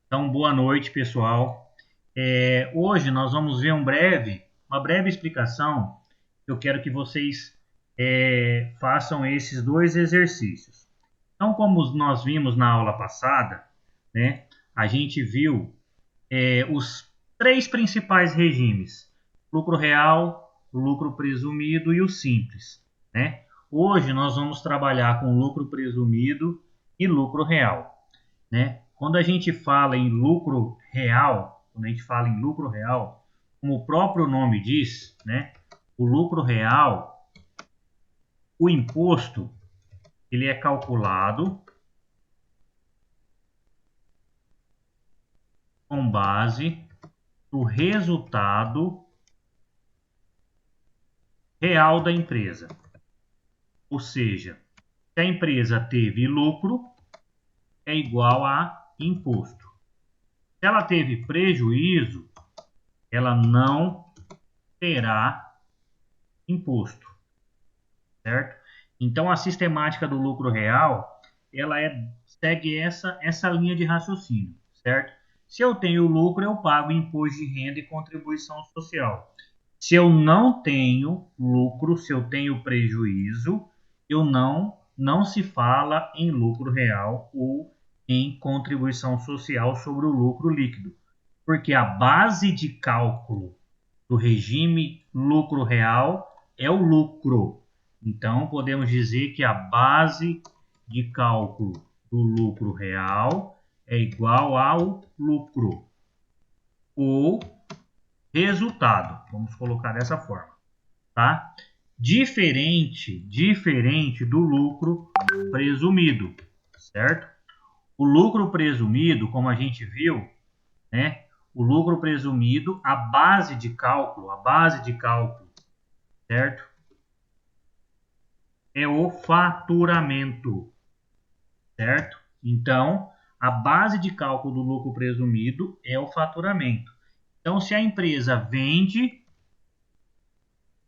Então, boa noite, pessoal. Hoje nós vamos ver uma breve explicação. Eu quero que vocês façam esses dois exercícios. Então, como nós vimos na aula passada, né, a gente viu os três principais regimes: lucro real, lucro presumido e o simples, né? Hoje nós vamos trabalhar com lucro presumido e lucro real, né? Quando a gente fala em lucro real, como o próprio nome diz, né? O lucro real, o imposto, ele é calculado com base no resultado real da empresa. Ou seja, se a empresa teve lucro, é igual a imposto. Se ela teve prejuízo, ela não terá imposto, certo? Então, a sistemática do lucro real, segue essa linha de raciocínio, certo? Se eu tenho lucro, eu pago imposto de renda e contribuição social. Se eu não tenho lucro, se eu tenho prejuízo, eu não se fala em lucro real ou em contribuição social sobre o lucro líquido, porque a base de cálculo do regime lucro real é o lucro. Então, podemos dizer que a base de cálculo do lucro real é igual ao lucro ou resultado. Vamos colocar dessa forma, tá? Diferente do lucro presumido, certo? O lucro presumido, como a gente viu, né? O lucro presumido, a base de cálculo, certo? É o faturamento, certo? Então, a base de cálculo do lucro presumido é o faturamento. Então, se a empresa vende,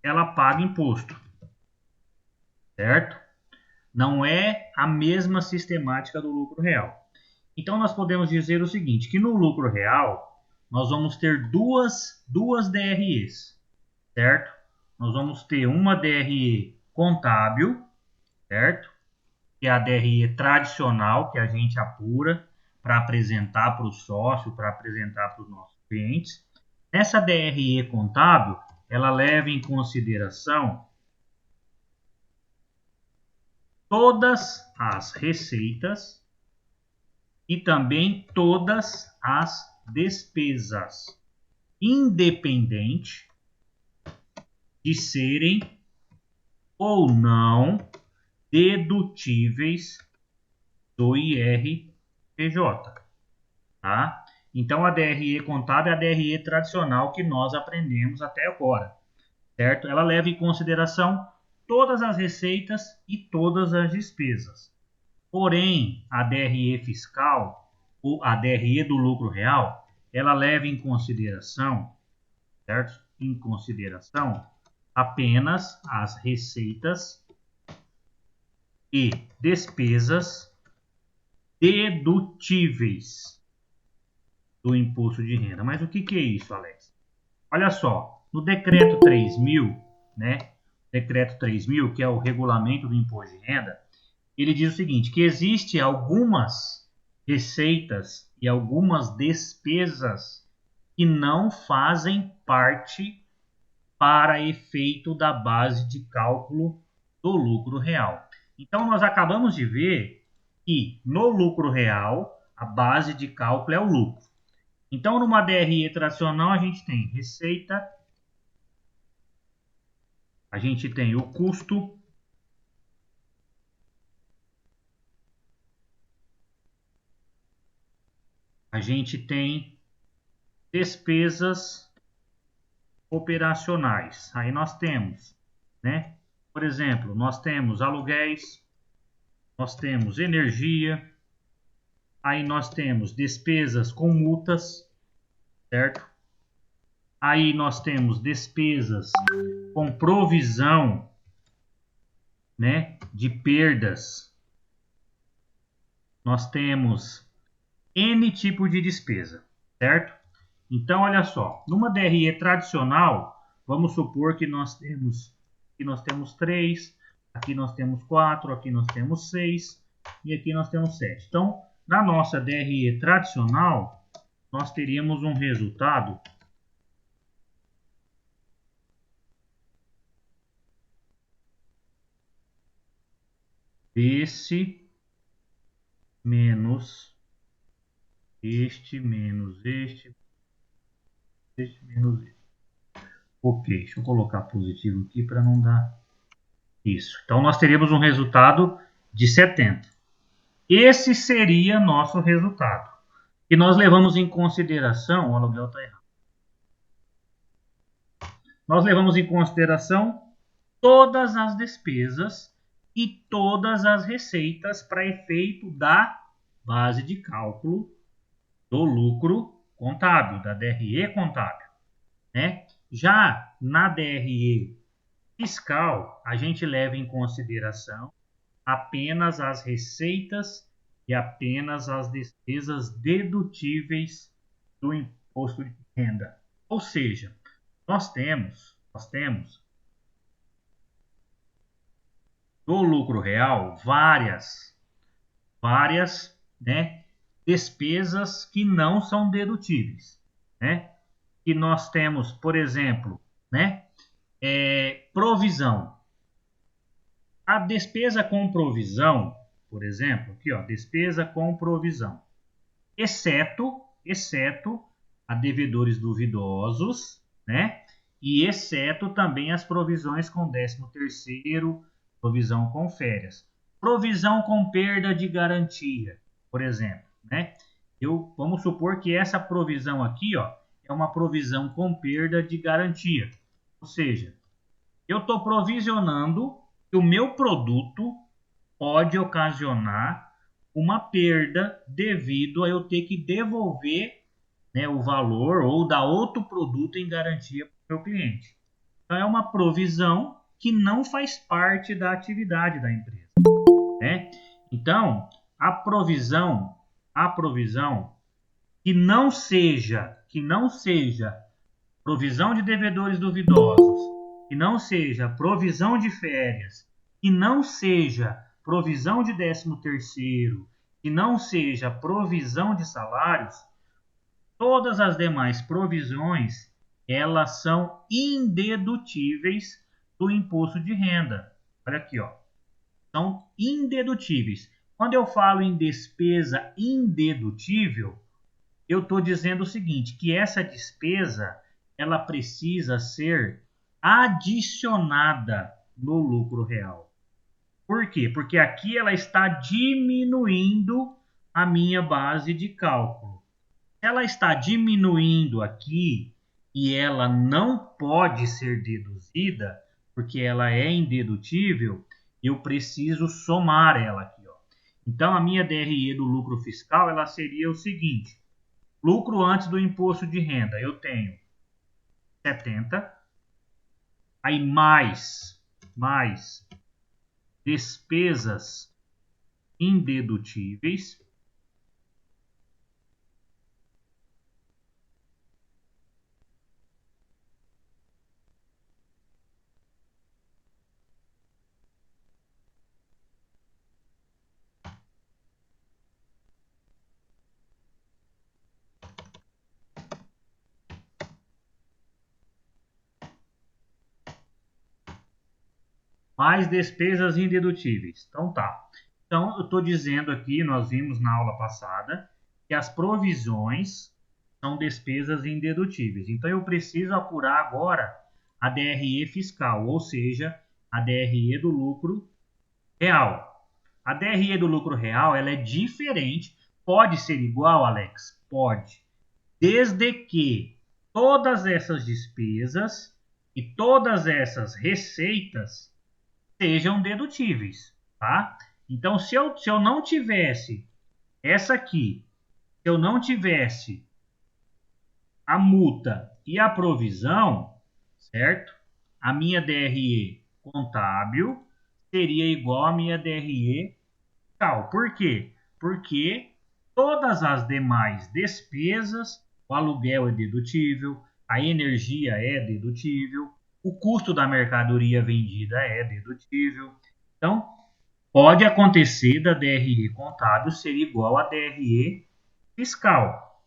ela paga imposto, certo? Não é a mesma sistemática do lucro real. Então, nós podemos dizer o seguinte, que no lucro real, nós vamos ter duas DREs, certo? Nós vamos ter uma DRE contábil, certo? Que é a DRE tradicional, que a gente apura para apresentar para o sócio, para apresentar para os nossos clientes. Essa DRE contábil, ela leva em consideração todas as receitas e também todas as despesas, independente de serem ou não dedutíveis do IRPJ, tá? Então, a DRE contábil é a DRE tradicional que nós aprendemos até agora, certo? Ela leva em consideração todas as receitas e todas as despesas. Porém, a DRE fiscal, ou a DRE do lucro real, ela leva em consideração, certo? Em consideração apenas as receitas e despesas dedutíveis do imposto de renda. Mas o que é isso, Alex? Olha só, no decreto 3.000, né? Decreto 3.000, que é o regulamento do imposto de renda, ele diz o seguinte, que existe algumas receitas e algumas despesas que não fazem parte para efeito da base de cálculo do lucro real. Então, nós acabamos de ver que no lucro real, a base de cálculo é o lucro. Então, numa DRE tradicional, a gente tem receita, a gente tem o custo, a gente tem despesas operacionais. Aí nós temos, né? Por exemplo, nós temos aluguéis, nós temos energia, aí nós temos despesas com multas, certo? Aí nós temos despesas com provisão, né, de perdas. Nós temos N tipo de despesa, certo? Então, olha só, numa DRE tradicional, vamos supor que nós temos 3, aqui nós temos 4, aqui nós temos 6 e aqui nós temos 7. Então, na nossa DRE tradicional, nós teríamos um resultado desse menos este menos este menos este. Ok, deixa eu colocar positivo aqui para não dar isso. Então, nós teríamos um resultado de 70. Esse seria nosso resultado. E nós levamos em consideração, o aluguel está errado. Nós levamos em consideração todas as despesas e todas as receitas para efeito da base de cálculo do lucro contábil, da DRE contábil, né? Já na DRE fiscal, a gente leva em consideração apenas as receitas e apenas as despesas dedutíveis do imposto de renda. Ou seja, nós temos do lucro real várias, né, despesas que não são dedutíveis, né? E nós temos, por exemplo, né, provisão. A despesa com provisão, por exemplo, aqui, ó, despesa com provisão, exceto a devedores duvidosos, né? E exceto também as provisões com 13º, provisão com férias. Provisão com perda de garantia, por exemplo, né? Vamos supor que essa provisão aqui, ó, é uma provisão com perda de garantia. Ou seja, eu estou provisionando que o meu produto pode ocasionar uma perda devido a eu ter que devolver, né, o valor ou dar outro produto em garantia para o meu cliente. Então, é uma provisão que não faz parte da atividade da empresa, né? Então, a provisão que não seja provisão de devedores duvidosos, que não seja provisão de férias, que não seja provisão de 13º, que não seja provisão de salários, todas as demais provisões, elas são indedutíveis do imposto de renda. Olha aqui, ó. São indedutíveis. Quando eu falo em despesa indedutível, eu estou dizendo o seguinte, que essa despesa ela precisa ser adicionada no lucro real. Por quê? Porque aqui ela está diminuindo a minha base de cálculo. Ela está diminuindo aqui e ela não pode ser deduzida, porque ela é indedutível, eu preciso somar ela aqui, ó. Então, a minha DRE do lucro fiscal ela seria o seguinte: lucro antes do imposto de renda, eu tenho 70, aí mais despesas indedutíveis, mais despesas indedutíveis. Então tá. Então eu estou dizendo aqui, nós vimos na aula passada, que as provisões são despesas indedutíveis. Então eu preciso apurar agora a DRE fiscal, ou seja, a DRE do lucro real. A DRE do lucro real ela é diferente. Pode ser igual, Alex? Pode. Desde que todas essas despesas e todas essas receitas sejam dedutíveis, tá? Então, se eu não tivesse essa aqui, se eu não tivesse a multa e a provisão, certo? A minha DRE contábil seria igual à minha DRE fiscal. Por quê? Porque todas as demais despesas, o aluguel é dedutível, a energia é dedutível, o custo da mercadoria vendida é dedutível. Então, pode acontecer da DRE contábil ser igual a DRE fiscal.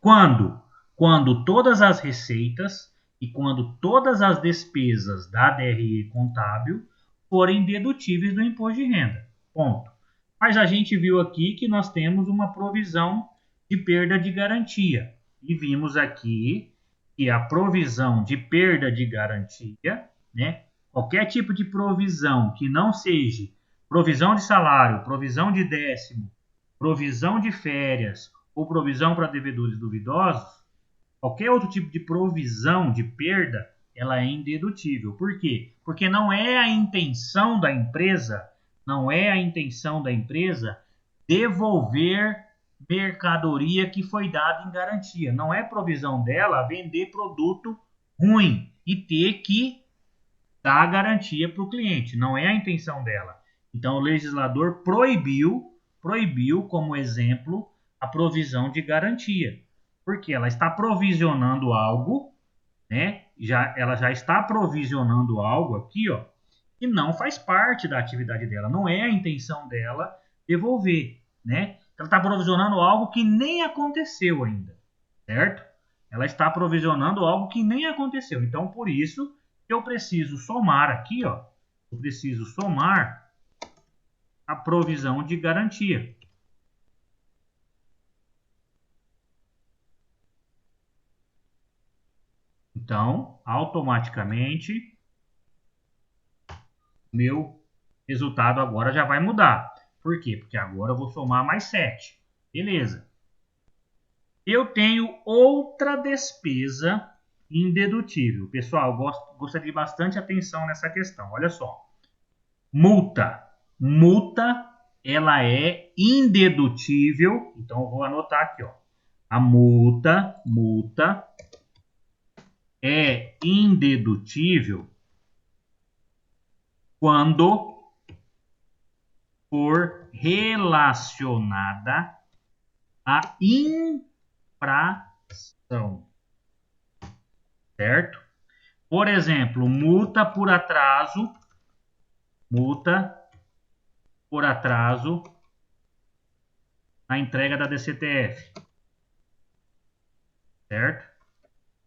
Quando? Quando todas as receitas e quando todas as despesas da DRE contábil forem dedutíveis do imposto de renda. Ponto. Mas a gente viu aqui que nós temos uma provisão de perda de garantia. E vimos aqui que a provisão de perda de garantia, né, qualquer tipo de provisão que não seja provisão de salário, provisão de décimo, provisão de férias ou provisão para devedores duvidosos, qualquer outro tipo de provisão de perda, ela é indedutível. Por quê? Porque não é a intenção da empresa, devolver mercadoria que foi dada em garantia. Não é provisão dela vender produto ruim e ter que dar a garantia para o cliente. Não é a intenção dela. Então o legislador proibiu como exemplo a provisão de garantia. Porque ela está provisionando algo, né? Ela já está provisionando algo aqui, ó, que não faz parte da atividade dela. Não é a intenção dela devolver, né? Ela está provisionando algo que nem aconteceu ainda, certo? Ela está provisionando algo que nem aconteceu. Então, por isso, eu preciso somar aqui, ó. Eu preciso somar a provisão de garantia. Então, automaticamente, meu resultado agora já vai mudar. Por quê? Porque agora eu vou somar mais 7. Beleza. Eu tenho outra despesa indedutível. Pessoal, gostaria de bastante atenção nessa questão. Olha só. Multa. Multa, ela é indedutível. Então, eu vou anotar aqui, ó. A multa é indedutível quando for relacionada à infração, certo? Por exemplo, multa por atraso na entrega da DCTF, certo?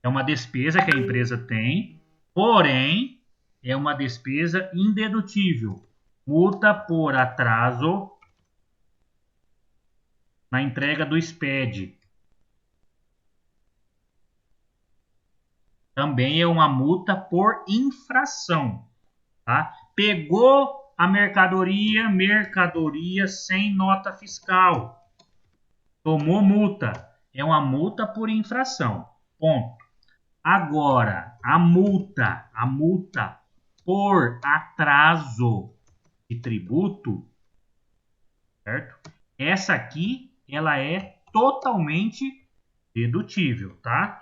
É uma despesa que a empresa tem, porém, é uma despesa indedutível. Multa por atraso na entrega do SPED. Também é uma multa por infração. Tá? Pegou a mercadoria sem nota fiscal. Tomou multa. É uma multa por infração. Ponto. Agora, a multa por atraso de tributo, certo? Essa aqui, ela é totalmente dedutível, tá?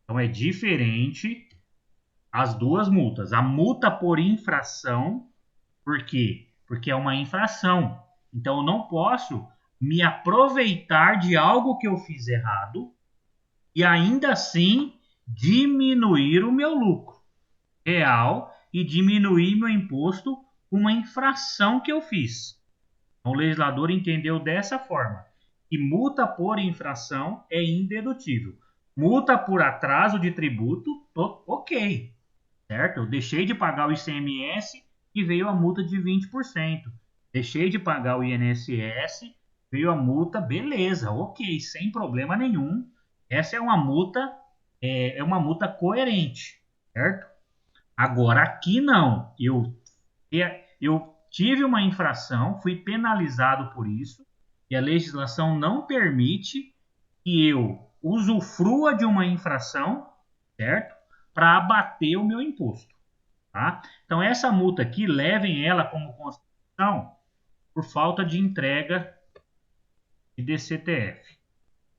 Então é diferente as duas multas. A multa por infração, por quê? Porque é uma infração. Então eu não posso me aproveitar de algo que eu fiz errado e ainda assim diminuir o meu lucro real e diminuir meu imposto com uma infração que eu fiz. Então, o legislador entendeu dessa forma, que multa por infração é indedutível. Multa por atraso de tributo, ok, certo? Eu deixei de pagar o ICMS e veio a multa de 20%. Deixei de pagar o INSS, veio a multa, beleza, ok, sem problema nenhum. Essa é uma multa, é uma multa coerente, certo? Agora aqui não. Eu tive uma infração, fui penalizado por isso, e a legislação não permite que eu usufrua de uma infração, certo? Para abater o meu imposto, tá? Então essa multa aqui, levem ela como consideração por falta de entrega de DCTF,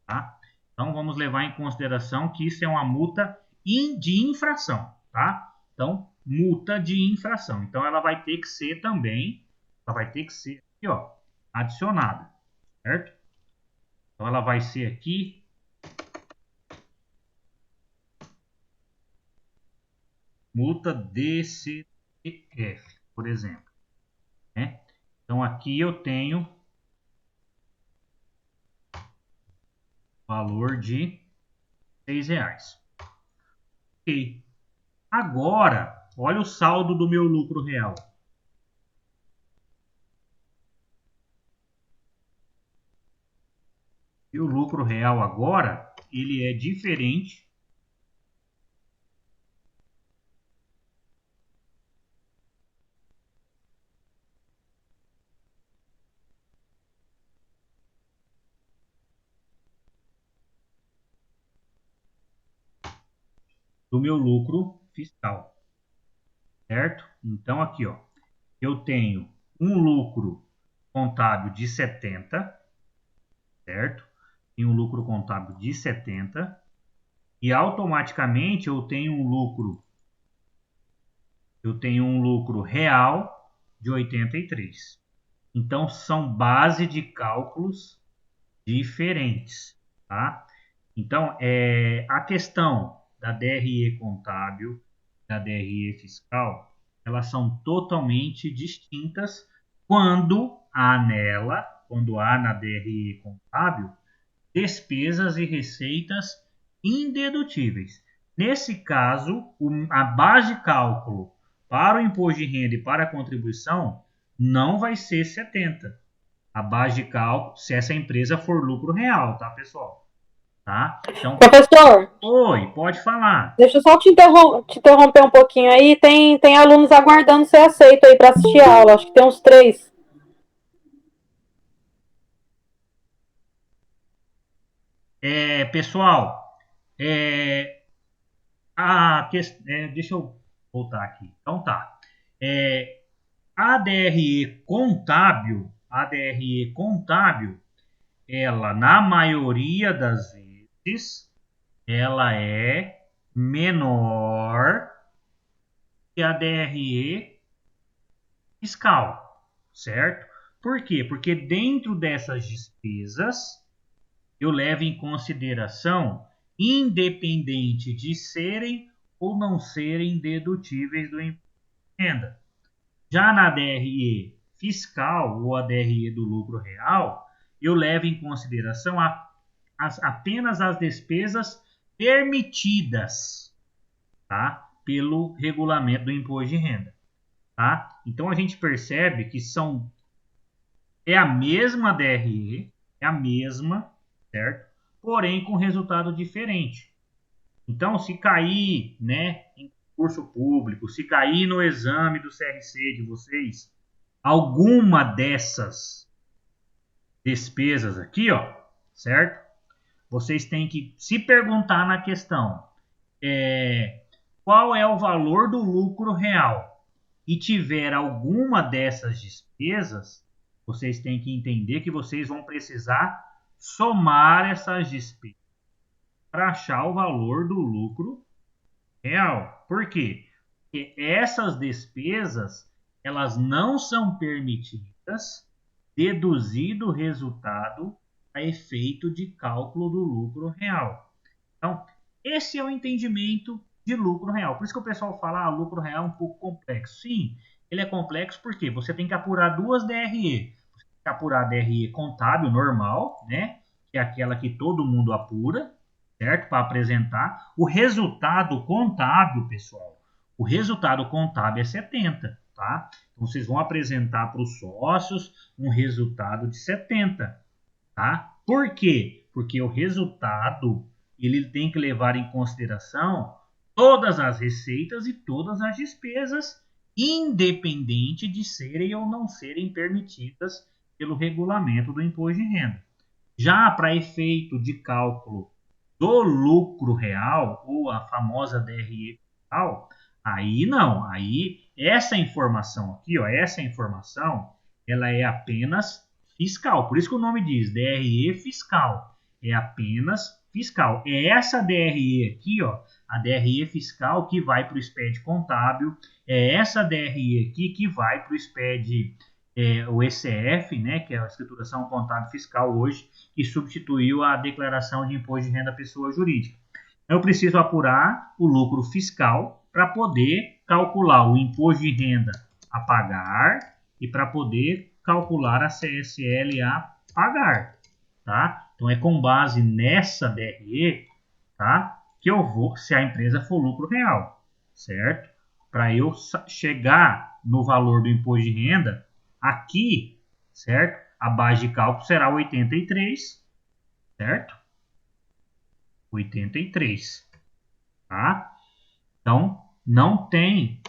tá? Então vamos levar em consideração que isso é uma multa de infração, tá? Então, multa de infração. Então ela vai ter que ser aqui, ó, adicionada, certo? Então, ela vai ser aqui multa DCF, por exemplo, né? Então, aqui eu tenho valor de R$6. Ok. Agora, olha o saldo do meu lucro real. E o lucro real agora, ele é diferente do meu lucro fiscal, certo? Então, aqui, ó, eu tenho um lucro contábil de 70, certo? Tenho um lucro contábil de 70 e automaticamente eu tenho um lucro real de 83. Então, são base de cálculos diferentes, tá? Então, a questão da DRE contábil, da DRE fiscal, elas são totalmente distintas quando há na DRE contábil, despesas e receitas indedutíveis. Nesse caso, a base de cálculo para o imposto de renda e para a contribuição não vai ser 70. A base de cálculo, se essa empresa for lucro real, tá, pessoal? Tá? Então, Professor, oi, pode falar. deixa eu só te interromper um pouquinho aí. Tem alunos aguardando ser aceito aí para assistir a aula. Acho que tem uns 3. Pessoal, deixa eu voltar aqui. Então tá. É, a DRE contábil, ela na maioria das vezes, ela é menor que a DRE fiscal, certo? Por quê? Porque dentro dessas despesas eu levo em consideração, independente de serem ou não serem dedutíveis do imposto de renda. Já na DRE fiscal ou a DRE do lucro real, eu levo em consideração apenas as despesas permitidas, tá? Pelo regulamento do imposto de renda. Tá? Então a gente percebe que é a mesma DRE, é a mesma, certo? Porém com resultado diferente. Então, se cair, né, em concurso público, se cair no exame do CRC de vocês, alguma dessas despesas aqui, ó, certo? Vocês têm que se perguntar na questão, qual é o valor do lucro real? E tiver alguma dessas despesas, vocês têm que entender que vocês vão precisar somar essas despesas para achar o valor do lucro real. Por quê? Porque essas despesas, elas não são permitidas deduzir do resultado a efeito de cálculo do lucro real. Então, esse é o entendimento de lucro real. Por isso que o pessoal fala, lucro real é um pouco complexo. Sim, ele é complexo porque você tem que apurar duas DRE. Você tem que apurar a DRE contábil normal, né? Que é aquela que todo mundo apura, certo? Para apresentar. O resultado contábil, pessoal, o resultado contábil é 70, tá? Então, vocês vão apresentar para os sócios um resultado de 70, tá? Por quê? Porque o resultado ele tem que levar em consideração todas as receitas e todas as despesas, independente de serem ou não serem permitidas pelo regulamento do imposto de renda. Já para efeito de cálculo do lucro real, ou a famosa DRE fiscal, aí não, aí essa informação aqui, ó, essa informação, ela é apenas fiscal. Por isso que o nome diz DRE fiscal. É apenas fiscal. É essa DRE aqui, ó, a DRE fiscal que vai para o SPED contábil. É essa DRE aqui que vai para o SPED o ECF, né, que é a Escrituração Contábil Fiscal hoje, que substituiu a declaração de imposto de renda à pessoa jurídica. Eu preciso apurar o lucro fiscal para poder calcular o imposto de renda a pagar e para poder calcular a CSL a pagar, tá? Então é com base nessa DRE, tá, que eu vou, se a empresa for lucro real, certo? Para eu chegar no valor do imposto de renda, aqui, certo? A base de cálculo será 83, certo? 83, tá? Então, não tem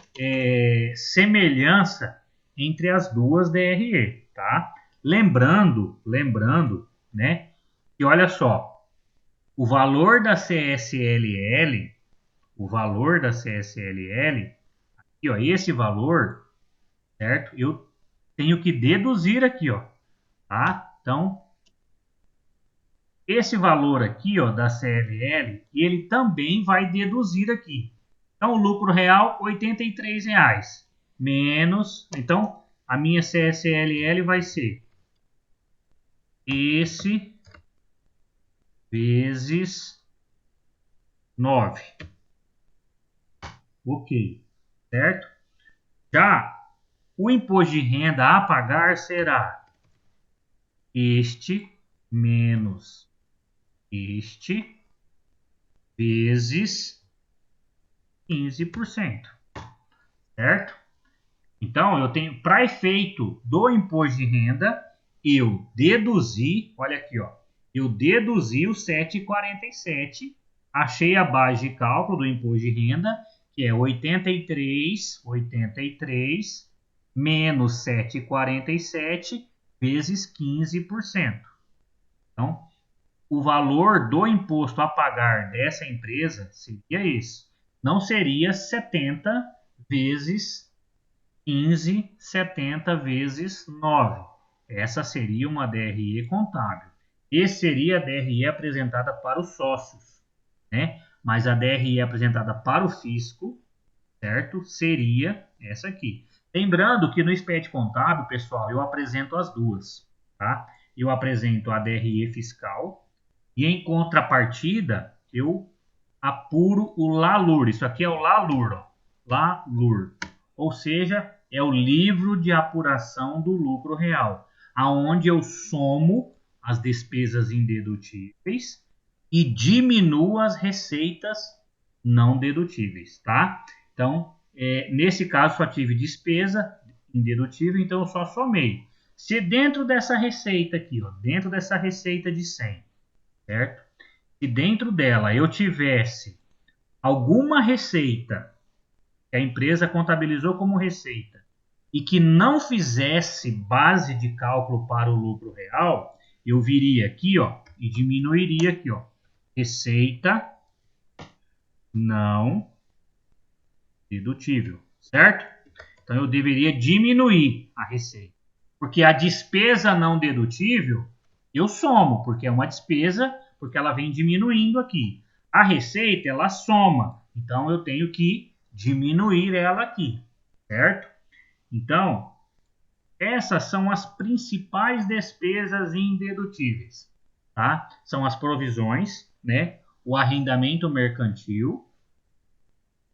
semelhança entre as duas DRE, tá? Lembrando, né, que olha só, o valor da CSLL, aqui, ó, esse valor, certo? Eu tenho que deduzir aqui, ó, tá? Então, esse valor aqui, ó, da CLL, ele também vai deduzir aqui. Então, o lucro real, R$ 83,00. Menos, então, a minha CSLL vai ser esse vezes 9. Ok, certo? Já o imposto de renda a pagar será este menos este vezes 15%, certo? Então, eu tenho, para efeito do imposto de renda, eu deduzi, olha aqui, ó, eu deduzi o 7,47, achei a base de cálculo do imposto de renda, que é 83 menos 7,47 vezes 15%. Então, o valor do imposto a pagar dessa empresa seria esse. Não seria 70 vezes 15, 70 vezes 9. Essa seria uma DRE contábil. Essa seria a DRE apresentada para os sócios, né? Mas a DRE apresentada para o fisco, certo? Seria essa aqui. Lembrando que no expediente contábil, pessoal, eu apresento as duas, tá? Eu apresento a DRE fiscal e em contrapartida eu apuro o LALUR. Isso aqui é o LALUR, ó. LALUR. Ou seja, é o livro de apuração do lucro real, aonde eu somo as despesas indedutíveis e diminuo as receitas não dedutíveis, tá? Então, nesse caso só tive despesa indedutível, então eu só somei. Se dentro dessa receita aqui, ó, dentro dessa receita de 100, certo? Se dentro dela eu tivesse alguma receita que a empresa contabilizou como receita e que não fizesse base de cálculo para o lucro real, eu viria aqui, ó, e diminuiria aqui, ó, receita não dedutível, certo? Então eu deveria diminuir a receita, porque a despesa não dedutível eu somo, porque é uma despesa, porque ela vem diminuindo aqui. A receita ela soma, então eu tenho que diminuir ela aqui, certo? Então, essas são as principais despesas indedutíveis, tá? São as provisões, né? O arrendamento mercantil,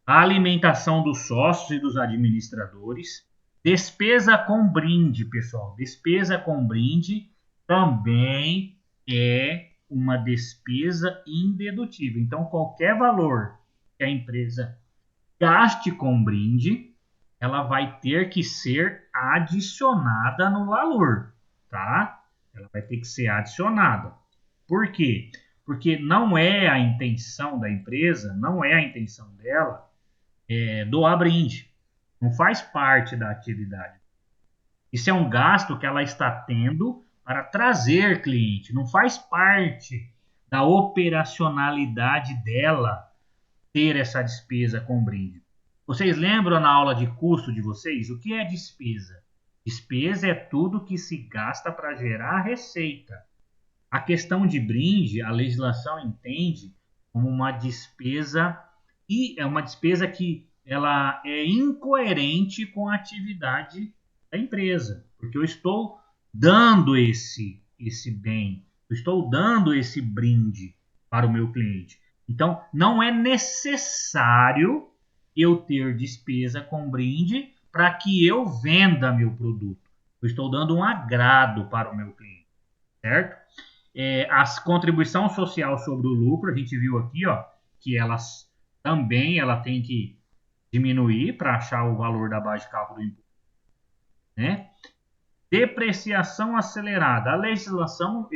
a alimentação dos sócios e dos administradores, despesa com brinde, pessoal. Despesa com brinde também é uma despesa indedutível. Então, qualquer valor que a empresa gaste com brinde, ela vai ter que ser adicionada no valor, tá? Ela vai ter que ser adicionada. Por quê? Porque não é a intenção da empresa, não é a intenção dela doar brinde. Não faz parte da atividade. Isso é um gasto que ela está tendo para trazer cliente. Não faz parte da operacionalidade dela ter essa despesa com brinde. Vocês lembram na aula de custo de vocês? O que é despesa? Despesa é tudo que se gasta para gerar receita. A questão de brinde, a legislação entende como uma despesa e é uma despesa que ela é incoerente com a atividade da empresa. porque eu estou dando esse bem, eu estou dando esse brinde para o meu cliente. Então, não é necessário eu ter despesa com brinde para que eu venda meu produto. Eu estou dando um agrado para o meu cliente, certo? A contribuição social sobre o lucro, a gente viu aqui, ó, que elas também ela tem que diminuir para achar o valor da base de cálculo do imposto, né? Depreciação acelerada. A legislação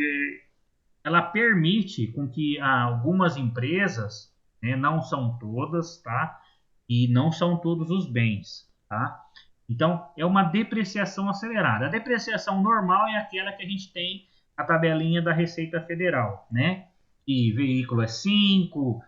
ela permite com que algumas empresas, né, não são todas, tá? E não são todos os bens, tá? Então, é uma depreciação acelerada. A depreciação normal é aquela que a gente tem a tabelinha da Receita Federal, né? Que veículo é 5,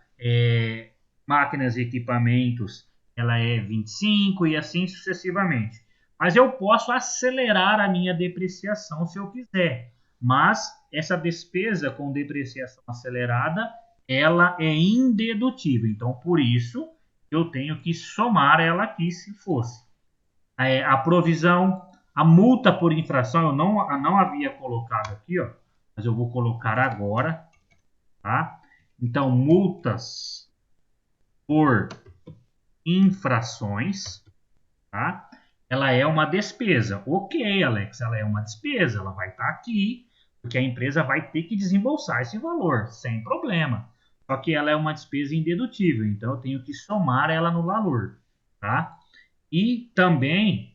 máquinas e equipamentos ela é 25 e assim sucessivamente. Mas eu posso acelerar a minha depreciação se eu quiser. Mas essa despesa com depreciação acelerada, ela é indedutível. Então, por isso, eu tenho que somar ela aqui se fosse. A provisão, a multa por infração, eu não havia colocado aqui, ó, mas eu vou colocar agora, tá? Então, multas por infrações, tá? Ela é uma despesa. Ok, Alex, ela é uma despesa, ela vai estar aqui, porque a empresa vai ter que desembolsar esse valor, sem problema. Só que ela é uma despesa indedutível, então eu tenho que somar ela no valor, tá? E também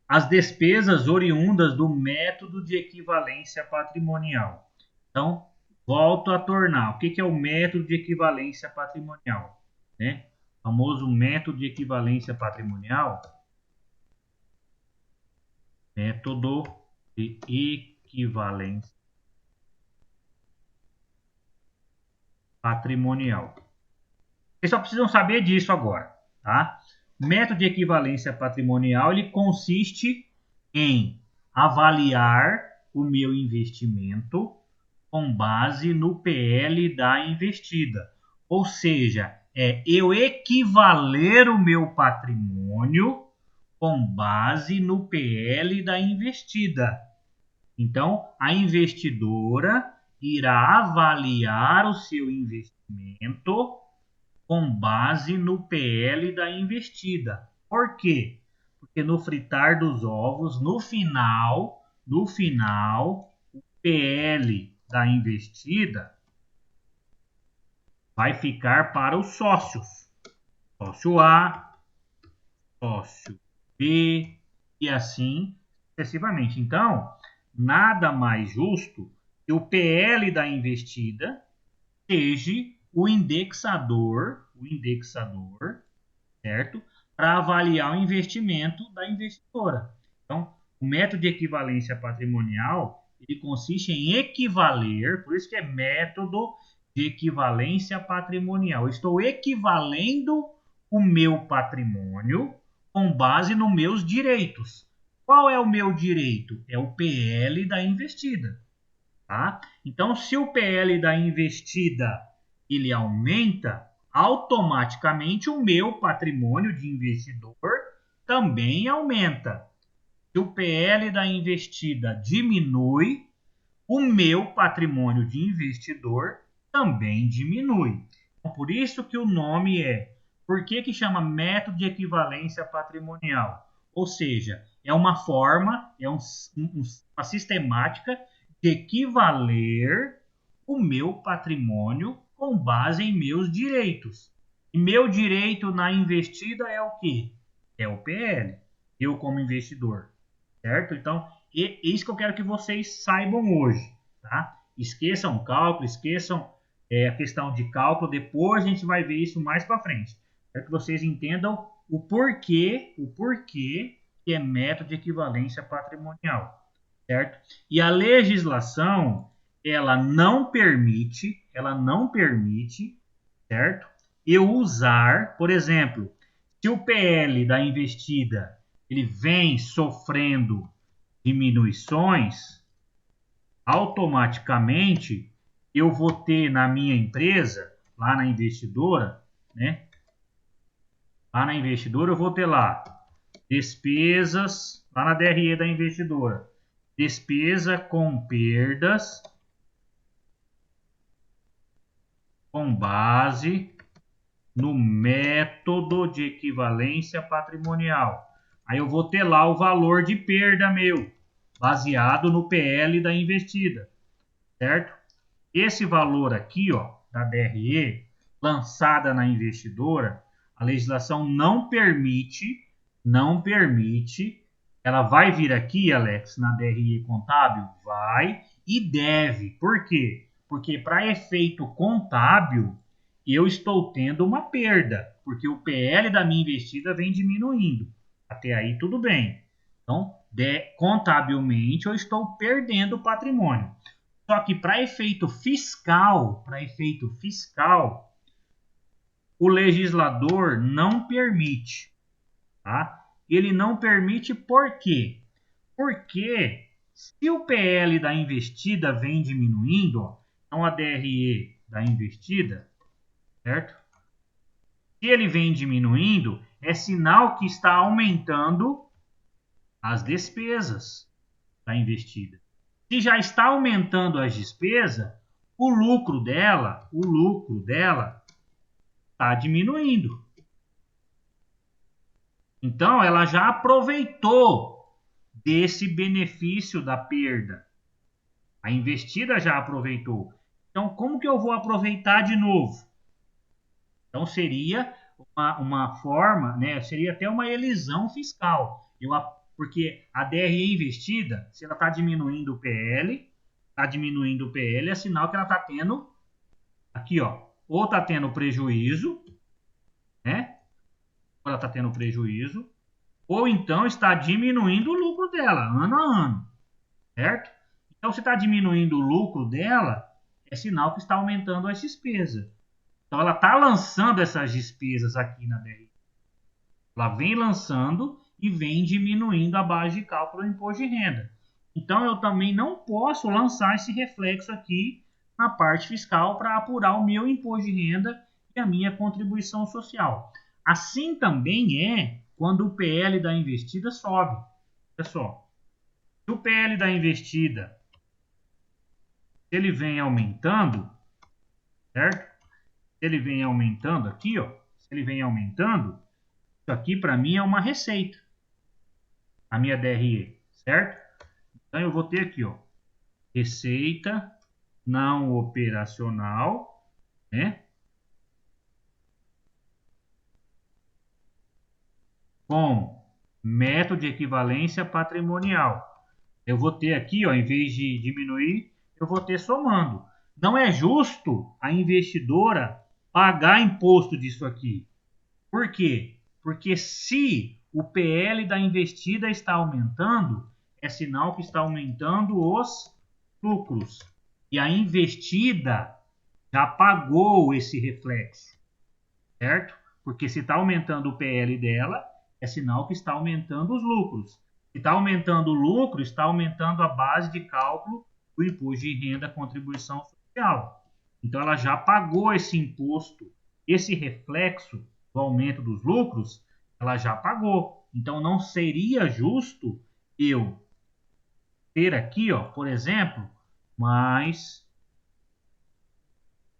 as despesas oriundas do método de equivalência patrimonial. Então, volto a tornar. O que é o método de equivalência patrimonial? Né? O famoso método de equivalência patrimonial. Método de equivalência patrimonial. Vocês só precisam saber disso agora, tá? O método de equivalência patrimonial ele consiste em avaliar o meu investimento com base no PL da investida. Ou seja, eu equivaler o meu patrimônio com base no PL da investida. Então, a investidora irá avaliar o seu investimento com base no PL da investida. Por quê? Porque no fritar dos ovos, no final, o PL da investida vai ficar para os sócios. Sócio A, sócio B e assim sucessivamente. Então, nada mais justo que o PL da investida seja o indexador, certo? Para avaliar o investimento da investidora. Então, o método de equivalência patrimonial, ele consiste em equivaler, por isso que é método de equivalência patrimonial. Eu estou equivalendo o meu patrimônio com base nos meus direitos. Qual é o meu direito? É o PL da investida. Tá? Então, se o PL da investida ele aumenta, automaticamente o meu patrimônio de investidor também aumenta. Se o PL da investida diminui, o meu patrimônio de investidor também diminui. Então, por isso que o nome por que chama método de equivalência patrimonial? Ou seja, é uma forma, uma sistemática de equivaler o meu patrimônio com base em meus direitos. E meu direito na investida é o quê? É o PL, eu como investidor, certo? Então, é isso que eu quero que vocês saibam hoje, tá? Esqueçam o cálculo, esqueçam a questão de cálculo, depois a gente vai ver isso mais para frente. Quero que vocês entendam o porquê que é método de equivalência patrimonial, certo? E a legislação, ela não permite, certo? Eu usar, por exemplo, se o PL da investida ele vem sofrendo diminuições, automaticamente eu vou ter na minha empresa, lá na investidora, né? Lá na investidora eu vou ter lá despesas, lá na DRE da investidora, despesa com perdas com base no método de equivalência patrimonial. Aí eu vou ter lá o valor de perda meu, baseado no PL da investida, certo? Esse valor aqui, ó, da DRE, lançada na investidora, a legislação não permite, ela vai vir aqui, Alex, na DRE contábil? Vai e deve. Por quê? Porque para efeito contábil, eu estou tendo uma perda, porque o PL da minha investida vem diminuindo. Até aí tudo bem. Então, contabilmente, eu estou perdendo patrimônio. Só que para efeito fiscal, o legislador não permite, tá? Ele não permite por quê? Porque se o PL da investida vem diminuindo, ó, então a DRE da investida, certo? Se ele vem diminuindo, é sinal que está aumentando as despesas da investida. Se já está aumentando as despesas, o lucro dela está diminuindo. Então, ela já aproveitou desse benefício da perda. A investida já aproveitou. Então, como que eu vou aproveitar de novo? Então, seria uma forma, né? Seria até uma elisão fiscal. Porque a DRE investida, se ela está diminuindo o PL, é sinal que ela está tendo, aqui, ó, ou está tendo prejuízo, né? Ou ela está tendo prejuízo, ou então está diminuindo o lucro dela, ano a ano, certo? Então, se está diminuindo o lucro dela, é sinal que está aumentando as despesas. Então, ela está lançando essas despesas aqui na DRE. Ela vem lançando e vem diminuindo a base de cálculo do imposto de renda. Então, eu também não posso lançar esse reflexo aqui na parte fiscal para apurar o meu imposto de renda e a minha contribuição social. Assim também é quando o PL da investida sobe. Olha só, se o PL da investida ele vem aumentando, certo? Se ele vem aumentando aqui, ó, se ele vem aumentando, isso aqui para mim é uma receita. A minha DRE, certo? Então eu vou ter aqui, ó, receita não operacional, né? Com método de equivalência patrimonial. Eu vou ter aqui, ó, em vez de diminuir, eu vou ter somando. Não é justo a investidora pagar imposto disso aqui. Por quê? Porque se o PL da investida está aumentando, é sinal que está aumentando os lucros. E a investida já pagou esse reflexo, certo? Porque se está aumentando o PL dela, é sinal que está aumentando os lucros. Se está aumentando o lucro, está aumentando a base de cálculo do imposto de renda contribuição social. Então, ela já pagou esse imposto, esse reflexo do aumento dos lucros, ela já pagou. Então, não seria justo eu ter aqui, ó, por exemplo, mais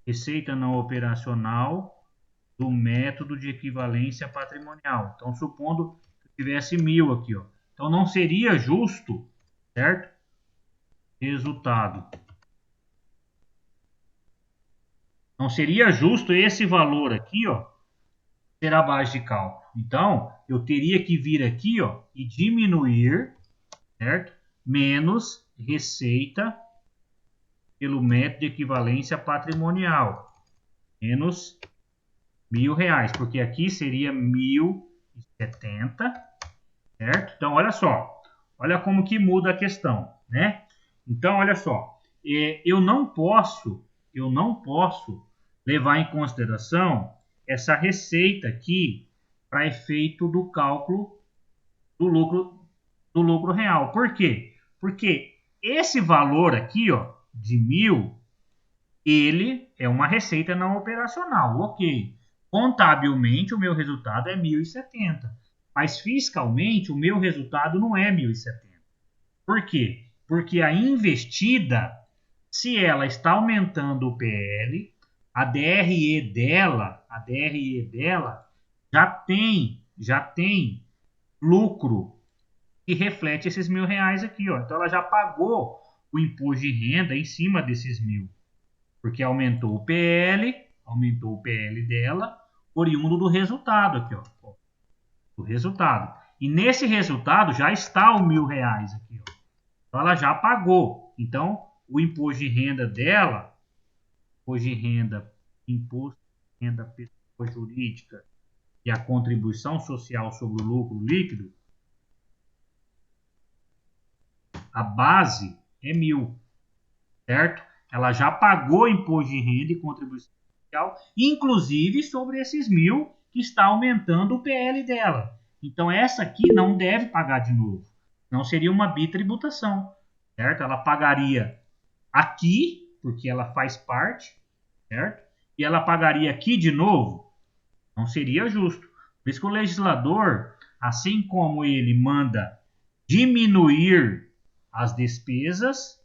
receita não operacional do método de equivalência patrimonial. Então, supondo que eu tivesse 1.000 aqui, ó. Então, não seria justo, certo? Resultado. Não seria justo esse valor aqui, ó, ser a base de cálculo. Então, eu teria que vir aqui, ó, e diminuir, certo? Menos receita pelo método de equivalência patrimonial. Menos R$1.000, porque aqui seria 1.070, certo? Então, olha só. Olha como que muda a questão, né? Então, olha só. Eu não posso levar em consideração essa receita aqui para efeito do cálculo do lucro real. Por quê? Porque esse valor aqui, ó, de 1.000, ele é uma receita não operacional, ok. Contabilmente, o meu resultado é 1.070. Mas fiscalmente o meu resultado não é 1.070. Por quê? Porque a investida, se ela está aumentando o PL, a DRE dela já tem lucro que reflete esses R$ 1.000 aqui, ó. Então ela já pagou o imposto de renda em cima desses 1.000, porque aumentou o PL dela, oriundo do resultado aqui, ó, do resultado. E nesse resultado já está o R$ 1.000 aqui, ó. Então ela já pagou. Então o imposto de renda dela, imposto de renda pessoa jurídica e a contribuição social sobre o lucro líquido, a base é 1.000, certo? Ela já pagou imposto de renda e contribuição social, inclusive sobre esses 1.000 que está aumentando o PL dela. Então essa aqui não deve pagar de novo. Não seria uma bitributação, certo? Ela pagaria aqui, porque ela faz parte, certo? E ela pagaria aqui de novo. Não seria justo. Por isso que o legislador, assim como ele manda diminuir as despesas,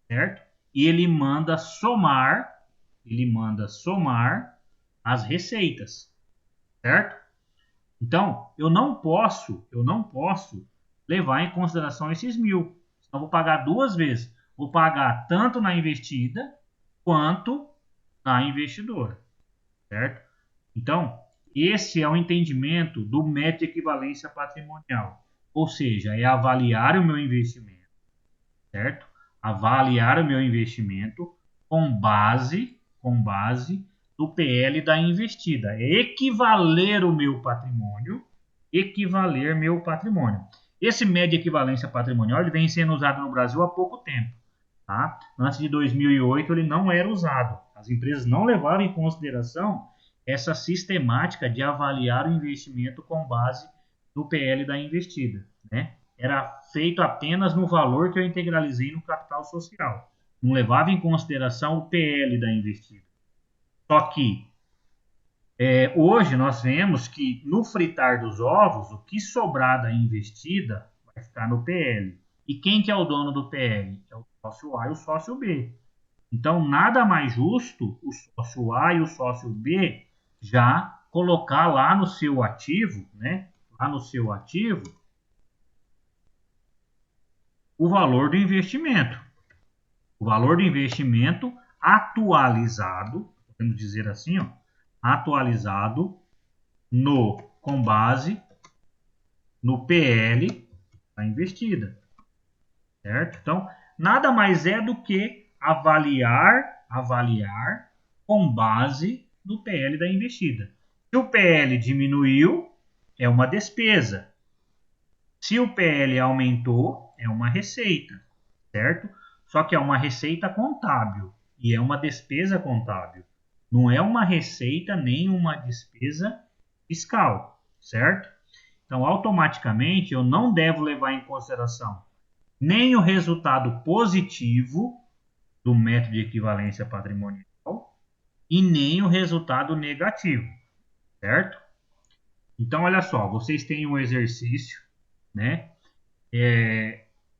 certo? E ele manda somar as receitas, certo? Então, eu não posso levar em consideração esses 1.000. Então, vou pagar duas vezes. Vou pagar tanto na investida quanto na investidora, certo? Então, esse é o entendimento do método de equivalência patrimonial. Ou seja, é avaliar o meu investimento, certo? Avaliar o meu investimento com base no PL da investida. É equivaler meu patrimônio. Esse método de equivalência patrimonial ele vem sendo usado no Brasil há pouco tempo. Tá? Antes de 2008 ele não era usado. As empresas não levavam em consideração essa sistemática de avaliar o investimento com base no PL da investida, né? Era feito apenas no valor que eu integralizei no capital social. Não levava em consideração o PL da investida. Só que hoje nós vemos que no fritar dos ovos, o que sobrar da investida vai ficar no PL. E quem que é o dono do PL? É o sócio A e o sócio B. Então, nada mais justo o sócio A e o sócio B já colocar lá no seu ativo, né? Lá no seu ativo, o valor do investimento. O valor do investimento atualizado, podemos dizer assim, ó, atualizado com base no PL da investida, certo? Então, nada mais é do que avaliar com base no PL da investida. Se o PL diminuiu, é uma despesa. Se o PL aumentou, é uma receita, certo? Só que é uma receita contábil e é uma despesa contábil. Não é uma receita nem uma despesa fiscal, certo? Então, automaticamente, eu não devo levar em consideração nem o resultado positivo do método de equivalência patrimonial e nem o resultado negativo, certo? Então, olha só, vocês têm um exercício, né?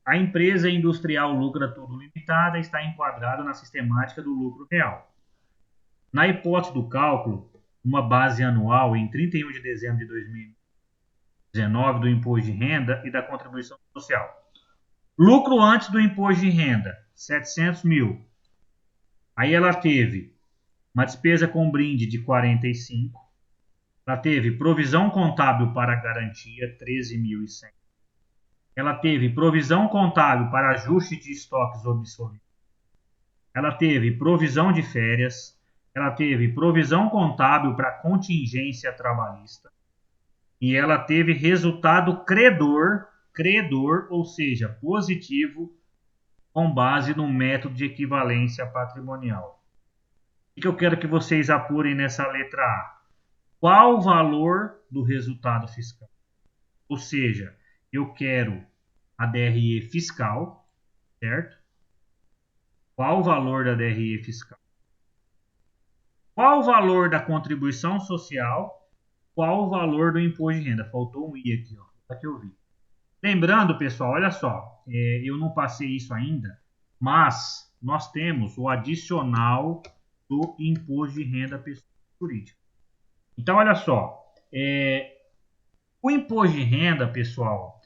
A empresa industrial Lucra Tudo Limitada está enquadrada na sistemática do lucro real. Na hipótese do cálculo, uma base anual em 31 de dezembro de 2019 do imposto de renda e da contribuição social. Lucro antes do imposto de renda, 700 mil. Aí ela teve uma despesa com brinde de 45. Ela teve provisão contábil para garantia, 13.100. Ela teve provisão contábil para ajuste de estoques obsoletos. Ela teve provisão de férias. Ela teve provisão contábil para contingência trabalhista. E ela teve resultado credor, ou seja, positivo, com base no método de equivalência patrimonial. O que eu quero que vocês apurem nessa letra A? Qual o valor do resultado fiscal? Ou seja, eu quero a DRE fiscal, certo? Qual o valor da DRE fiscal? Qual o valor da contribuição social? qual o valor do imposto de renda. Faltou um I aqui, ó. Aqui eu vi. Lembrando, pessoal, olha só, eu não passei isso ainda, mas nós temos o adicional do imposto de renda pessoa jurídica. Então, olha só, o imposto de renda, pessoal,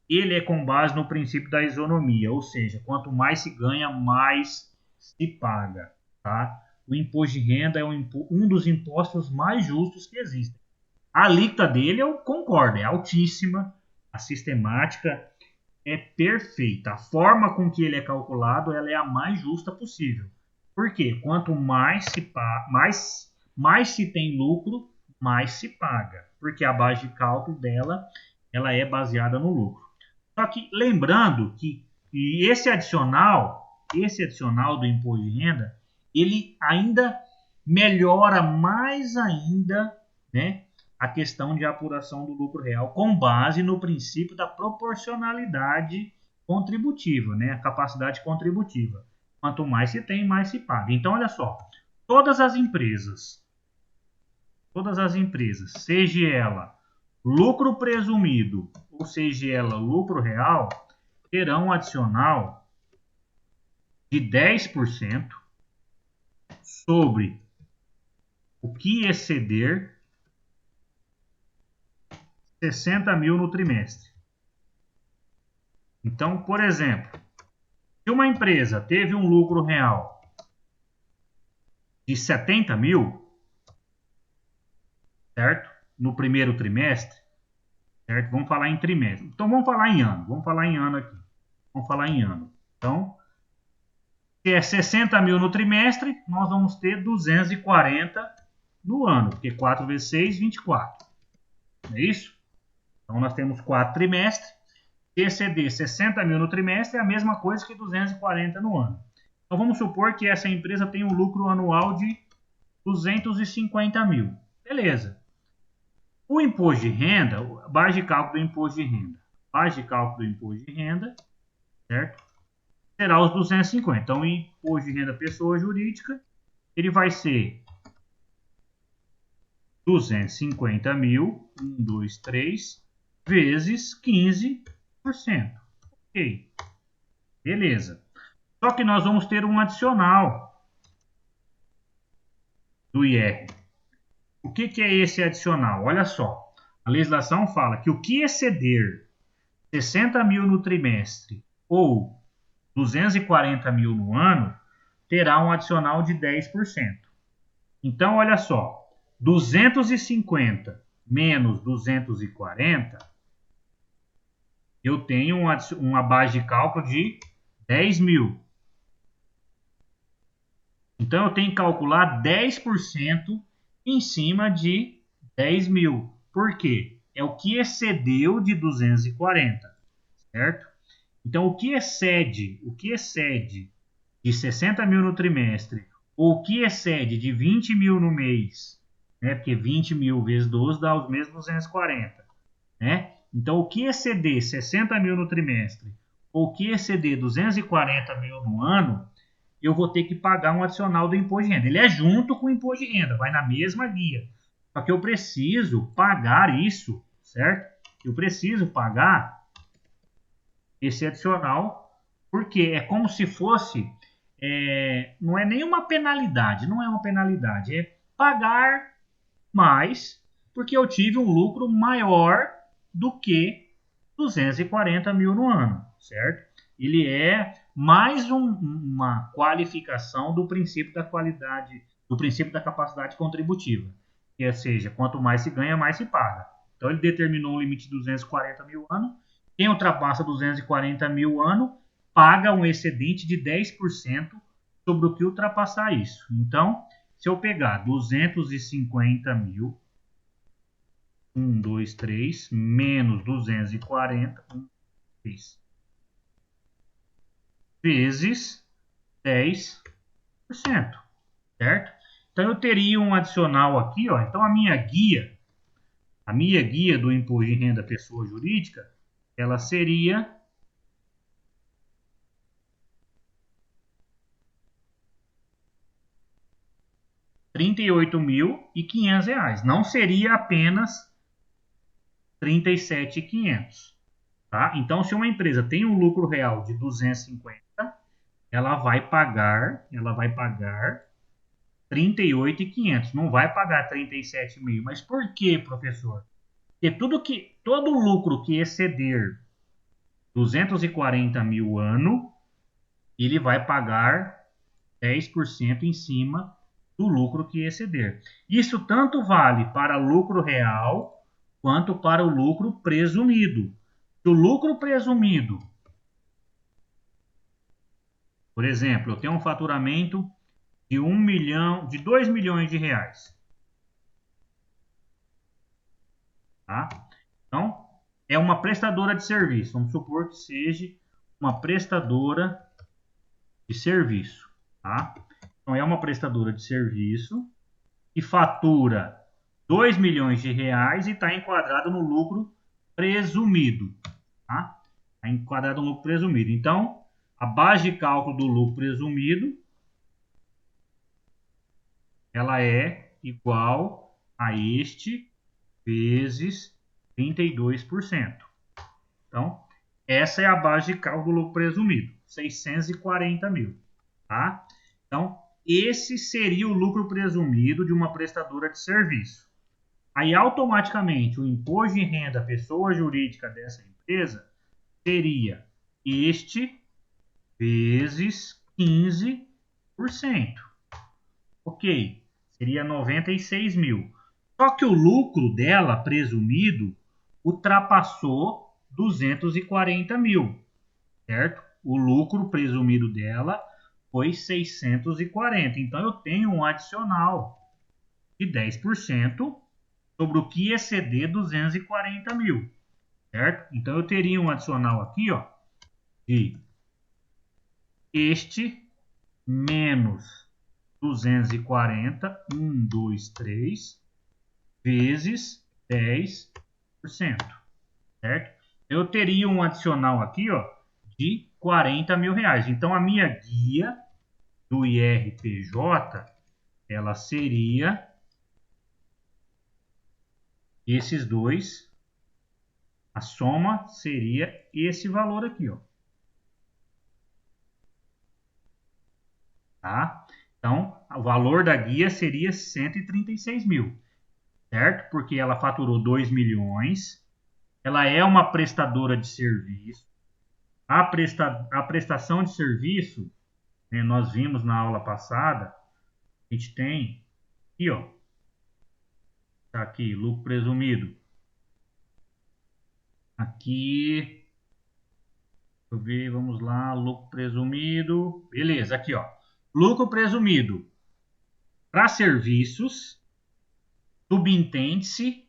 ele é com base no princípio da isonomia, ou seja, quanto mais se ganha, mais se paga, tá? O imposto de renda é um dos impostos mais justos que existem. A alíquota dele, eu concordo, é altíssima, a sistemática é perfeita. A forma com que ele é calculado, ela é a mais justa possível. Por quê? Quanto mais se tem lucro, mais se paga. Porque a base de cálculo dela, ela é baseada no lucro. Só que lembrando que esse adicional do imposto de renda, ele ainda melhora mais ainda, né, a questão de apuração do lucro real com base no princípio da proporcionalidade contributiva, né, a capacidade contributiva. Quanto mais se tem, mais se paga. Então, olha só, todas as empresas, seja ela lucro presumido ou seja ela lucro real, terão um adicional de 10% sobre o que exceder 60 mil no trimestre. Então, por exemplo, se uma empresa teve um lucro real de 70 mil, certo? No primeiro trimestre, certo? Vamos falar em trimestre. Então, vamos falar em ano. Vamos falar em ano aqui. Vamos falar em ano. Então, se é 60 mil no trimestre, nós vamos ter 240 no ano, porque 4 vezes 6, 24. Não é isso? Então, nós temos 4 trimestres. Se exceder 60 mil no trimestre, é a mesma coisa que 240 no ano. Então, vamos supor que essa empresa tem um lucro anual de 250 mil. Beleza. O imposto de renda, base de cálculo do imposto de renda. Base de cálculo do imposto de renda, certo? Será os 250. Então, o imposto de renda pessoa jurídica, ele vai ser 250 mil, 1, 2, 3, vezes 15%. Ok. Beleza. Só que nós vamos ter um adicional do IR. O que é esse adicional? Olha só. A legislação fala que o que exceder 60 mil no trimestre ou 240 mil no ano, terá um adicional de 10%. Então, olha só, 250 menos 240, eu tenho uma base de cálculo de 10 mil. Então, eu tenho que calcular 10% em cima de 10 mil. Por quê? É o que excedeu de 240, certo? Então, o que excede de 60 mil no trimestre, ou o que excede de 20 mil no mês, né? Porque 20 mil vezes 12 dá os mesmos 240, né? Então, o que exceder 60 mil no trimestre, ou o que exceder 240 mil no ano, eu vou ter que pagar um adicional do imposto de renda. Ele é junto com o imposto de renda, vai na mesma guia. Só que eu preciso pagar isso, certo? Eu preciso pagar esse adicional, porque é como se fosse, não é nenhuma penalidade, não é uma penalidade, é pagar mais, porque eu tive um lucro maior do que 240 mil no ano, certo? Ele é mais uma qualificação do princípio da qualidade, do princípio da capacidade contributiva, que seja, quanto mais se ganha, mais se paga. Então ele determinou um limite de 240 mil ano. Quem ultrapassa 240 mil ano paga um excedente de 10% sobre o que ultrapassar isso. Então, se eu pegar 250 mil, 1, 2, 3, menos 240, 1, 3, vezes 10%, certo? Então, eu teria um adicional aqui, ó. Então, a minha guia do imposto de renda pessoa jurídica, ela seria R$ 38.500. Não seria apenas R$ 37.500. Tá? Então, se uma empresa tem um lucro real de 250, ela vai pagar R$ 38.500. Não vai pagar 37.000. Mas por quê, professor? Porque todo lucro que exceder 240 mil ano, ele vai pagar 10% em cima do lucro que exceder. Isso tanto vale para lucro real quanto para o lucro presumido. Se o lucro presumido, por exemplo, eu tenho um faturamento de 2 milhões de reais. Tá? Então, é uma prestadora de serviço. Vamos supor que seja uma prestadora de serviço. Tá? Então, é uma prestadora de serviço que fatura 2 milhões de reais e está enquadrado no lucro presumido. Tá? Está enquadrado no lucro presumido. Então, a base de cálculo do lucro presumido ela é igual a este vezes 32%. Então, essa é a base de cálculo do lucro presumido, 640 mil. Tá? Então, esse seria o lucro presumido de uma prestadora de serviço. Aí, automaticamente, o imposto de renda à pessoa jurídica dessa empresa seria este vezes 15%. Ok, seria 96 mil. Só que o lucro dela, presumido, ultrapassou 240 mil, certo? O lucro presumido dela foi 640. Então, eu tenho um adicional de 10% sobre o que exceder 240 mil, certo? Então, eu teria um adicional aqui, ó, de este menos 240, 1, 2, 3, vezes 10%, certo? Eu teria um adicional aqui, ó, de 40 mil reais. Então, a minha guia do IRPJ, ela seria esses dois, a soma seria esse valor aqui, ó. Tá? Então, o valor da guia seria 136 mil, certo? Porque ela faturou 2 milhões, ela é uma prestadora de serviço. A prestação de serviço, né, nós vimos na aula passada, a gente tem aqui, ó, tá aqui, lucro presumido. Aqui, deixa eu ver, vamos lá, lucro presumido. Beleza, aqui, ó. Lucro presumido para serviços, subentende-se,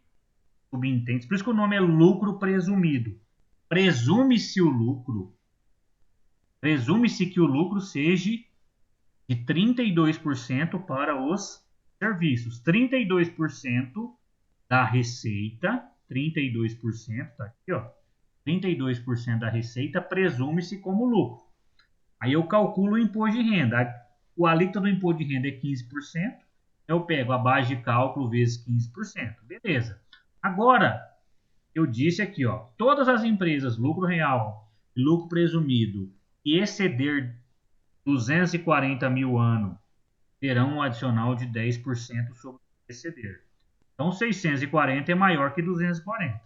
por isso que o nome é lucro presumido. Presume-se que o lucro seja de 32% para os serviços. 32% da receita, 32%, tá aqui, ó. 32% da receita presume-se como lucro. Aí eu calculo o imposto de renda. O alíquota do imposto de renda é 15%. Eu pego a base de cálculo vezes 15%. Beleza. Agora, eu disse aqui, ó, todas as empresas, lucro real e lucro presumido, que exceder 240 mil ano, terão um adicional de 10% sobre o que exceder. Então, 640 é maior que 240.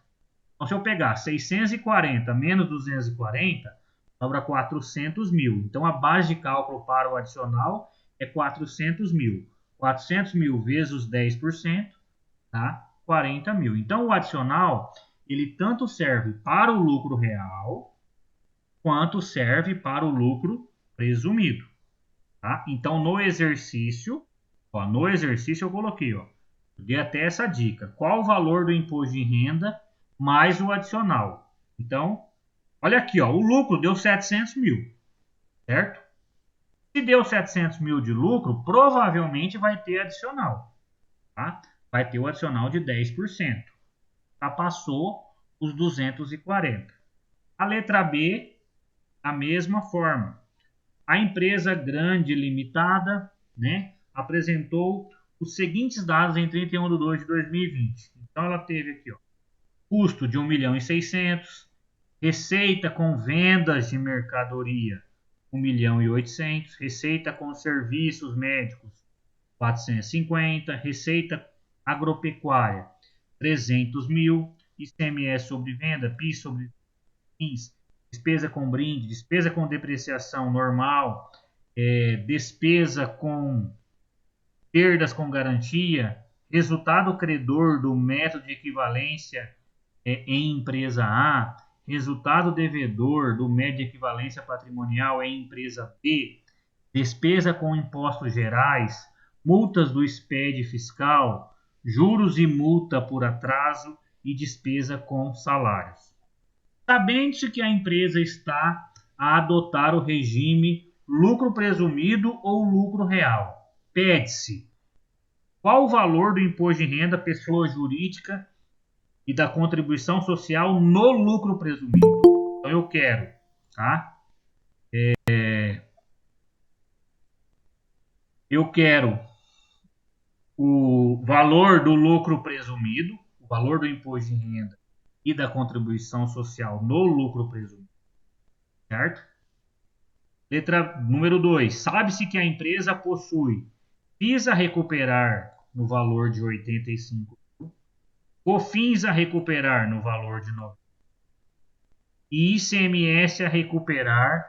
Então, se eu pegar 640 menos 240, sobra 400 mil. Então, a base de cálculo para o adicional é 400 mil. 400 mil vezes os 10%, tá? 40 mil. Então, o adicional, ele tanto serve para o lucro real, quanto serve para o lucro presumido. Tá? Então, no exercício eu coloquei, ó, eu dei até essa dica. Qual o valor do imposto de renda mais o adicional? Então, olha aqui, ó, o lucro deu 700 mil, certo? Se deu 700 mil de lucro, provavelmente vai ter adicional, tá? Vai ter o adicional de 10%. Já passou os 240. A letra B, a mesma forma. A empresa grande limitada, né, apresentou os seguintes dados em 31/2/2020. Então, ela teve aqui, ó, custo de 1.600.000, receita com vendas de mercadoria 1.800.000, receita com serviços médicos 450, receita agropecuária 300.000, ICMS sobre venda, PIS sobre fins, despesa com brinde, despesa com depreciação normal, despesa com perdas com garantia, resultado credor do método de equivalência em empresa A, resultado devedor do método de equivalência patrimonial em empresa B, despesa com impostos gerais, multas do SPED fiscal, juros e multa por atraso e despesa com salários. Sabendo-se que a empresa está a adotar o regime lucro presumido ou lucro real, pede-se qual o valor do imposto de renda pessoa jurídica e da contribuição social no lucro presumido. Então eu quero, tá? Eu quero o valor do lucro presumido, o valor do imposto de renda e da contribuição social no lucro presumido, certo? Letra número 2. Sabe-se que a empresa possui PIS a recuperar no valor de 85 mil, COFINS a recuperar no valor de 90 e ICMS a recuperar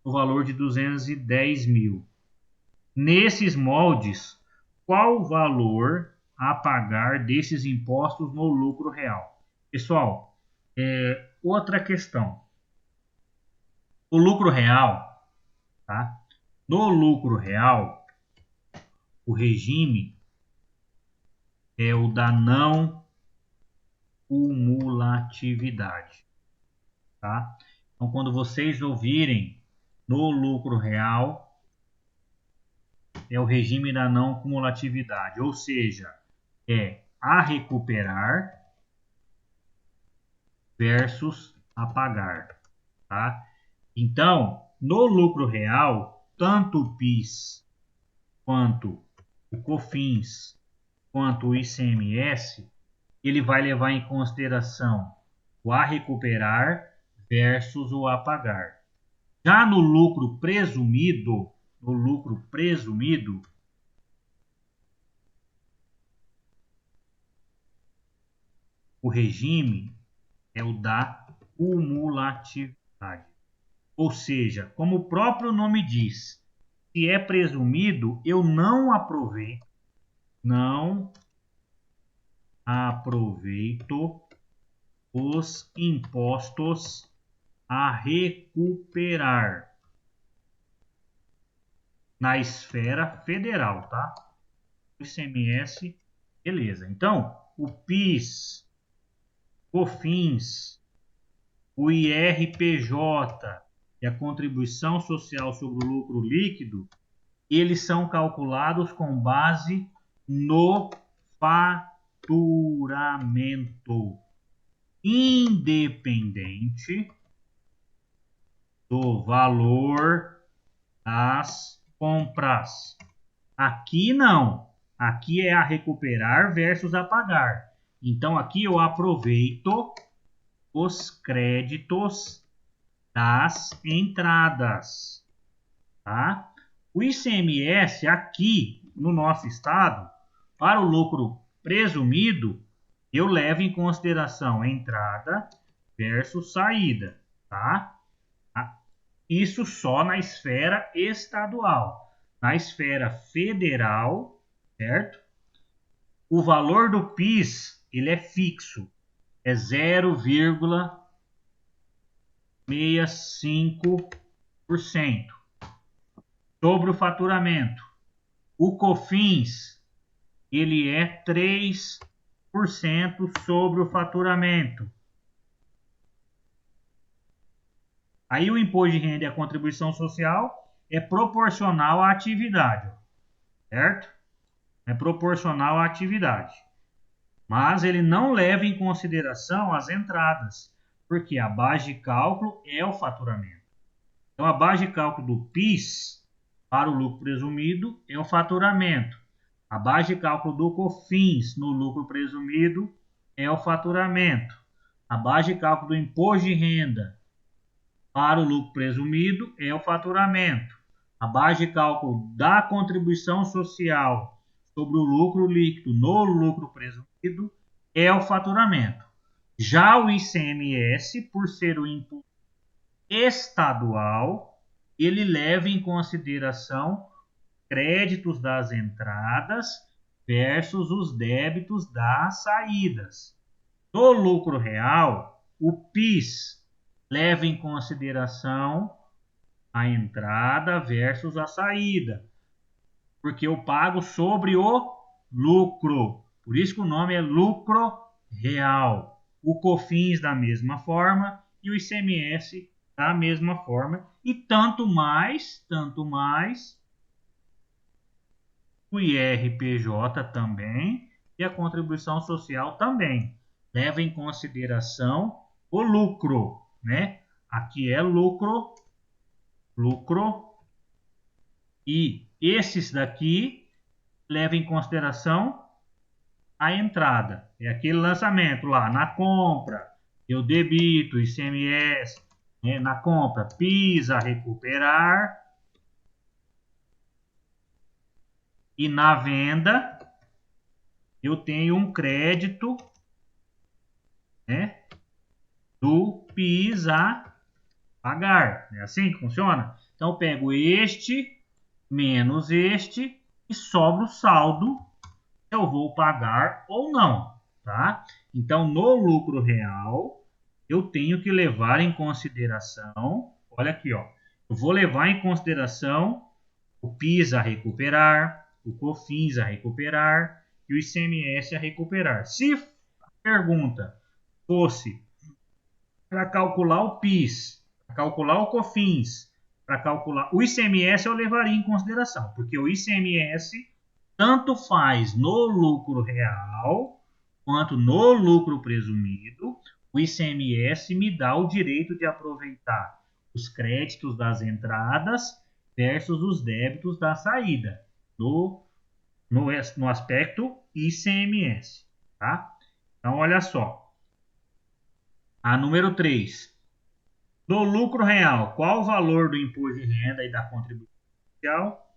no valor de 210 mil. Nesses moldes, qual o valor a pagar desses impostos no lucro real? Pessoal, outra questão. O lucro real, tá? No lucro real, o regime é o da não cumulatividade, tá? Então, quando vocês ouvirem no lucro real, é o regime da não cumulatividade, ou seja, é a recuperar versus a pagar, tá? Então, no lucro real, tanto o PIS quanto o COFINS quanto o ICMS, ele vai levar em consideração o a recuperar versus o a pagar. Já no lucro presumido, o regime é o da cumulatividade. Ou seja, como o próprio nome diz, se é presumido, eu não aproveito os impostos a recuperar na esfera federal, tá? O ICMS, beleza. Então, o PIS, COFINS, o IRPJ e a contribuição social sobre o lucro líquido, eles são calculados com base no faturamento, independente do valor das compras. Aqui não. Aqui é a recuperar versus a pagar. Então, aqui eu aproveito os créditos das entradas, tá? O ICMS aqui no nosso estado, para o lucro presumido, eu levo em consideração entrada versus saída, tá? Isso só na esfera estadual. Na esfera federal, certo? O valor do PIS, ele é fixo, é 0,65% sobre o faturamento. O COFINS, ele é 3% sobre o faturamento. Aí o imposto de renda e a contribuição social é proporcional à atividade, certo? É proporcional à atividade. Mas ele não leva em consideração as entradas, porque a base de cálculo é o faturamento. Então, a base de cálculo do PIS para o lucro presumido é o faturamento. A base de cálculo do COFINS no lucro presumido é o faturamento. A base de cálculo do imposto de renda para o lucro presumido é o faturamento. A base de cálculo da contribuição social sobre o lucro líquido no lucro presumido é o faturamento. Já o ICMS, por ser o imposto estadual, ele leva em consideração créditos das entradas versus os débitos das saídas. No lucro real, o PIS leva em consideração a entrada versus a saída, porque eu pago sobre o lucro. Por isso que o nome é lucro real. O COFINS da mesma forma e o ICMS da mesma forma. E tanto mais o IRPJ também e a contribuição social também. Leva em consideração o lucro, né? Aqui é lucro, e esses daqui levam em consideração a entrada. É aquele lançamento lá na compra, eu debito ICMS, né? Na compra PIS a recuperar e na venda eu tenho um crédito, né, do PIS a pagar. É assim que funciona? Então, eu pego este menos este e sobra o saldo se eu vou pagar ou não. Tá? Então, no lucro real, eu tenho que levar em consideração, olha aqui, ó, eu vou levar em consideração o PIS a recuperar, o COFINS a recuperar e o ICMS a recuperar. Se a pergunta fosse para calcular o PIS, para calcular o COFINS, para calcular o ICMS, eu levaria em consideração, porque o ICMS tanto faz no lucro real quanto no lucro presumido. O ICMS me dá o direito de aproveitar os créditos das entradas versus os débitos da saída no aspecto ICMS. Tá? Então, olha só. A número 3. No lucro real, qual o valor do imposto de renda e da contribuição social?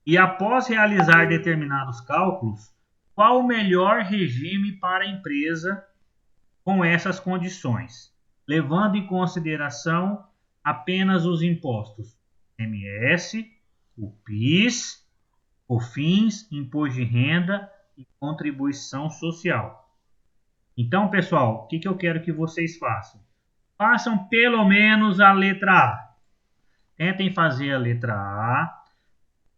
E após realizar determinados cálculos, qual o melhor regime para a empresa com essas condições? Levando em consideração apenas os impostos ICMS, o PIS, COFINS, imposto de renda e contribuição social. Então, pessoal, o que eu quero que vocês façam? Façam pelo menos a letra A. Tentem fazer a letra A.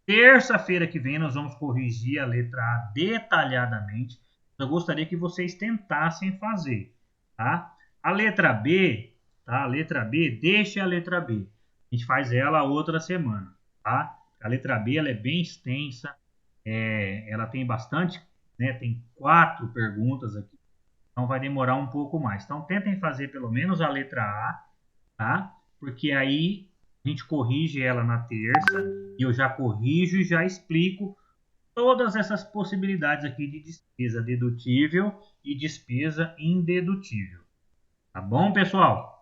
Terça-feira que vem nós vamos corrigir a letra A detalhadamente. Eu gostaria que vocês tentassem fazer, tá? A letra B, tá? A letra B, deixe a letra B. A gente faz ela outra semana, tá? A letra B ela é bem extensa, ela tem bastante, né? Tem 4 perguntas aqui, então vai demorar um pouco mais. Então tentem fazer pelo menos a letra A, tá? Porque aí a gente corrige ela na terça e eu já corrijo e já explico todas essas possibilidades aqui de despesa dedutível e despesa indedutível. Tá bom, pessoal?